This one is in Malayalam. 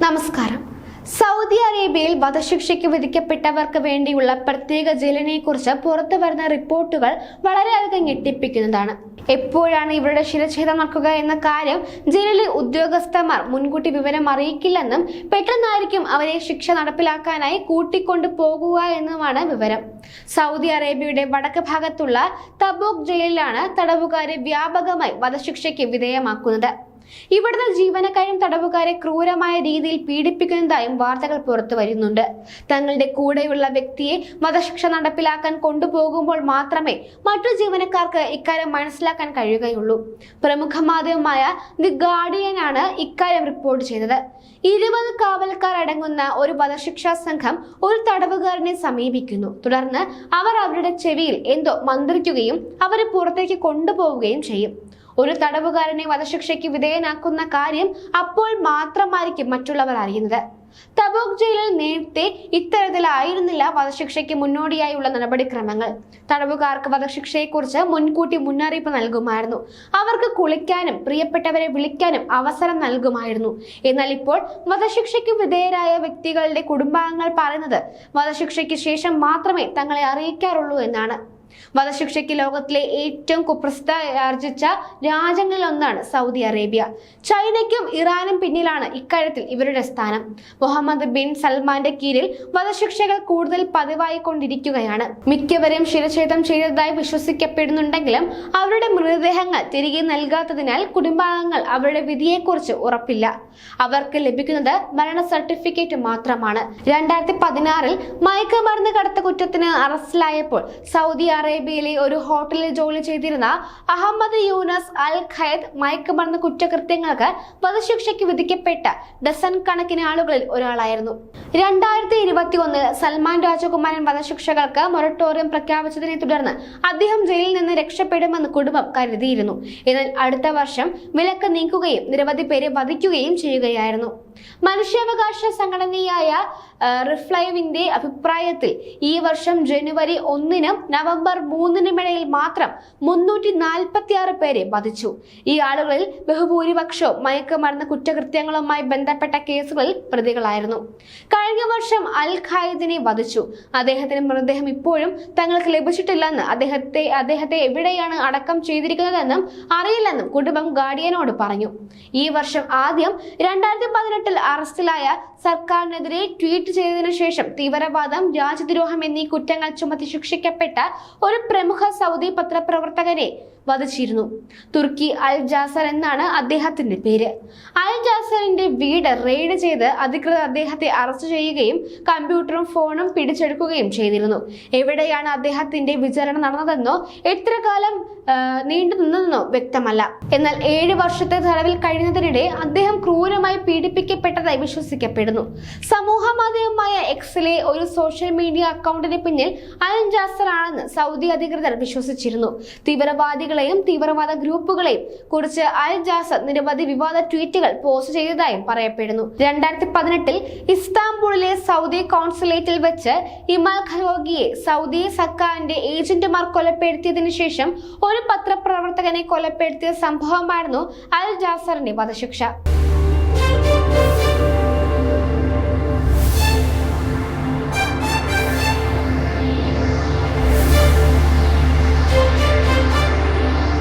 നമസ്കാരം. സൗദി അറേബ്യയിൽ വധശിക്ഷയ്ക്ക് വിധിക്കപ്പെട്ടവർക്ക് വേണ്ടിയുള്ള പ്രത്യേക ജയിലിനെ കുറിച്ച് പുറത്തു വരുന്ന റിപ്പോർട്ടുകൾ വളരെയധികം ഞെട്ടിപ്പിക്കുന്നതാണ്. എപ്പോഴാണ് ഇവരുടെ ശിരച്ഛേദം നടക്കുക എന്ന കാര്യം ജയിലിലെ ഉദ്യോഗസ്ഥന്മാർ മുൻകൂട്ടി വിവരം അറിയിക്കില്ലെന്നും പെട്ടെന്നായിരിക്കും അവരെ ശിക്ഷ നടപ്പിലാക്കാനായി കൂട്ടിക്കൊണ്ടു പോകുക എന്നുമാണ് വിവരം. സൗദി അറേബ്യയുടെ വടക്ക് ഭാഗത്തുള്ള തബൂക്ക് ജയിലിലാണ് തടവുകാരെ വ്യാപകമായി വധശിക്ഷയ്ക്ക് വിധേയമാക്കുന്നത്. ഇവിടുത്തെ ജീവനക്കാരും തടവുകാരെ ക്രൂരമായ രീതിയിൽ പീഡിപ്പിക്കുന്നതായും വാർത്തകൾ പുറത്തു വരുന്നുണ്ട്. തങ്ങളുടെ കൂടെയുള്ള വ്യക്തിയെ വധശിക്ഷ നടപ്പിലാക്കാൻ കൊണ്ടുപോകുമ്പോൾ മാത്രമേ മറ്റു ജീവനക്കാർക്ക് ഇക്കാര്യം മനസ്സിലാക്കാൻ കഴിയുകയുള്ളൂ. പ്രമുഖ മാധ്യമമായ ദി ഗാർഡിയനാണ് ഇക്കാര്യം റിപ്പോർട്ട് ചെയ്തത്. 20 കാവൽക്കാർ അടങ്ങുന്ന ഒരു വധശിക്ഷാ സംഘം ഒരു തടവുകാരനെ സമീപിക്കുന്നു. തുടർന്ന് അവർ അവരുടെ ചെവിയിൽ എന്തോ മന്ത്രിക്കുകയും അവരെ പുറത്തേക്ക് കൊണ്ടുപോവുകയും ചെയ്യും. ഒരു തടവുകാരനെ വധശിക്ഷയ്ക്ക് വിധേയനാക്കുന്ന കാര്യം അപ്പോൾ മാത്രമായിരിക്കും മറ്റുള്ളവർ അറിയുന്നത്. തബൂക്ക് ജയിലിൽ നേരത്തെ ഇത്തരത്തിലായിരുന്നില്ല വധശിക്ഷയ്ക്ക് മുന്നോടിയായുള്ള നടപടിക്രമങ്ങൾ. തടവുകാർക്ക് വധശിക്ഷയെക്കുറിച്ച് മുൻകൂട്ടി മുന്നറിയിപ്പ് നൽകുമായിരുന്നു. അവർക്ക് കുളിക്കാനും പ്രിയപ്പെട്ടവരെ വിളിക്കാനും അവസരം നൽകുമായിരുന്നു. എന്നാൽ ഇപ്പോൾ വധശിക്ഷയ്ക്ക് വിധേയരായ വ്യക്തികളുടെ കുടുംബാംഗങ്ങൾ പറയുന്നത് വധശിക്ഷയ്ക്ക് ശേഷം മാത്രമേ തങ്ങളെ അറിയിക്കാറുള്ളൂ എന്നാണ്. വധശിക്ഷയ്ക്ക് ലോകത്തിലെ ഏറ്റവും കുപ്രസിദ്ധ ആർജിച്ച രാജ്യങ്ങളിലൊന്നാണ് സൗദി അറേബ്യ. ചൈനയ്ക്കും ഇറാനും പിന്നിലാണ് ഇക്കാര്യത്തിൽ ഇവരുടെ സ്ഥാനം. മുഹമ്മദ് ബിൻ സൽമാന്റെ കീഴിൽ വധശിക്ഷകൾ കൂടുതൽ പതിവായിക്കൊണ്ടിരിക്കുകയാണ്. മിക്കവരെയും ശിരച്ഛേദം ചെയ്തതായി വിശ്വസിക്കപ്പെടുന്നുണ്ടെങ്കിലും അവരുടെ മൃതദേഹങ്ങൾ തിരികെ നൽകാത്തതിനാൽ കുടുംബാംഗങ്ങൾ അവരുടെ വിധിയെക്കുറിച്ച് ഉറപ്പില്ല. അവർക്ക് ലഭിക്കുന്നത് മരണ സർട്ടിഫിക്കറ്റ് മാത്രമാണ്. 2016 മയക്കുമരുന്ന് കടത്ത കുറ്റത്തിന് അറസ്റ്റിലായപ്പോൾ സൗദി അറേബ്യയിലെ ഒരു ഹോട്ടലിൽ ജോലി ചെയ്തിരുന്ന അഹമ്മദ് യൂനസ് അൽ ഖൈദ് മയക്കുമരുന്ന് കുറ്റകൃത്യങ്ങൾക്ക് വധശിക്ഷയ്ക്ക് വിധിക്കപ്പെട്ട ഡസൻ കണക്കിന് ആളുകളിൽ ഒരാളായിരുന്നു. 2021 സൽമാൻ രാജകുമാരൻ വധശിക്ഷകൾക്ക് മൊറട്ടോറിയം പ്രഖ്യാപിച്ചതിനെ തുടർന്ന് അദ്ദേഹം ജയിലിൽ നിന്ന് രക്ഷപ്പെടുമെന്ന് കുടുംബം കരുതിയിരുന്നു. എന്നാൽ അടുത്ത വർഷം വിലക്ക് നീക്കുകയും നിരവധി പേരെ വധിക്കുകയും ചെയ്യുകയായിരുന്നു. മനുഷ്യാവകാശ സംഘടനയായ റിഫ്ലൈവിന്റെ അഭിപ്രായത്തിൽ ഈ വർഷം ജനുവരി 1-നും നവംബർ 3-നും ഇടയിൽ മാത്രം 346 പേരെ വധിച്ചു. ഈ ആളുകളിൽ ബഹുഭൂരിപക്ഷവും മയക്കുമരുന്ന് കുറ്റകൃത്യങ്ങളുമായി ബന്ധപ്പെട്ട കേസുകളിൽ പ്രതികളായിരുന്നു. കഴിഞ്ഞ വർഷം അൽ ഖൈദിനെ വധിച്ചു. അദ്ദേഹത്തിന്റെ മൃതദേഹം ഇപ്പോഴും തങ്ങൾക്ക് ലഭിച്ചിട്ടില്ലെന്ന് അദ്ദേഹത്തെ എവിടെയാണ് അടക്കം ചെയ്തിരിക്കുന്നതെന്നും അറിയില്ലെന്നും കുടുംബം ഗാർഡിയനോട് പറഞ്ഞു. ഈ വർഷം ആദ്യം 2018 അറസ്റ്റിലായ സർക്കാരിനെതിരെ ട്വീറ്റ് ചെയ്തതിനു ശേഷം തീവ്രവാദം, രാജ്യദ്രോഹം എന്നീ കുറ്റങ്ങൾ ചുമത്തി ശിക്ഷിക്കപ്പെട്ട ഒരു പ്രമുഖ സൗദി പത്രപ്രവർത്തകനെ വധിച്ചിരുന്നു. തുർക്കി അൽ ജാസർ എന്നാണ് അദ്ദേഹത്തിന്റെ പേര്. അൽ ജാസറിന്റെ വീട് റെയ്ഡ് ചെയ്ത് അധികൃതർ അദ്ദേഹത്തെ അറസ്റ്റ് ചെയ്യുകയും കമ്പ്യൂട്ടറും ഫോണും പിടിച്ചെടുക്കുകയും ചെയ്തിരുന്നു. എവിടെയാണ് അദ്ദേഹത്തിന്റെ വിചാരണ നടന്നതെന്നോ എത്ര കാലം നീണ്ടു നിന്നതെന്നോ വ്യക്തമല്ല. എന്നാൽ 7 വർഷത്തെ തടവിൽ കഴിയുന്നതിനിടെ അദ്ദേഹം ക്രൂരമായി പീഡിപ്പിക്കപ്പെട്ടതായി വിശ്വസിക്കപ്പെടുന്നു. സമൂഹ മാധ്യമമായ എക്സിലെ ഒരു സോഷ്യൽ മീഡിയ അക്കൗണ്ടിന് പിന്നിൽ അൽ ജാസർ ആണെന്ന് സൗദി അധികൃതർ വിശ്വസിച്ചിരുന്നു. തീവ്രവാദികളെയും തീവ്രവാദ ഗ്രൂപ്പുകളെയും കുറിച്ച് അൽ ജാസർ നിരവധി വിവാദ ട്വീറ്റുകൾ പോസ്റ്റ് ചെയ്തതായും പറയപ്പെടുന്നു. 2018 ഇസ്താംബൂളിലെ സൗദി കോൺസുലേറ്റിൽ വെച്ച് ഇമാൽ ഖഷോഗിയെ സൗദി സർക്കാരിന്റെ ഏജന്റുമാർ കൊലപ്പെടുത്തിയതിനു ശേഷം ഒരു പത്രപ്രവർത്തകനെ കൊലപ്പെടുത്തിയ സംഭവമായിരുന്നു അൽ ജാസറിന്റെ വധശിക്ഷ.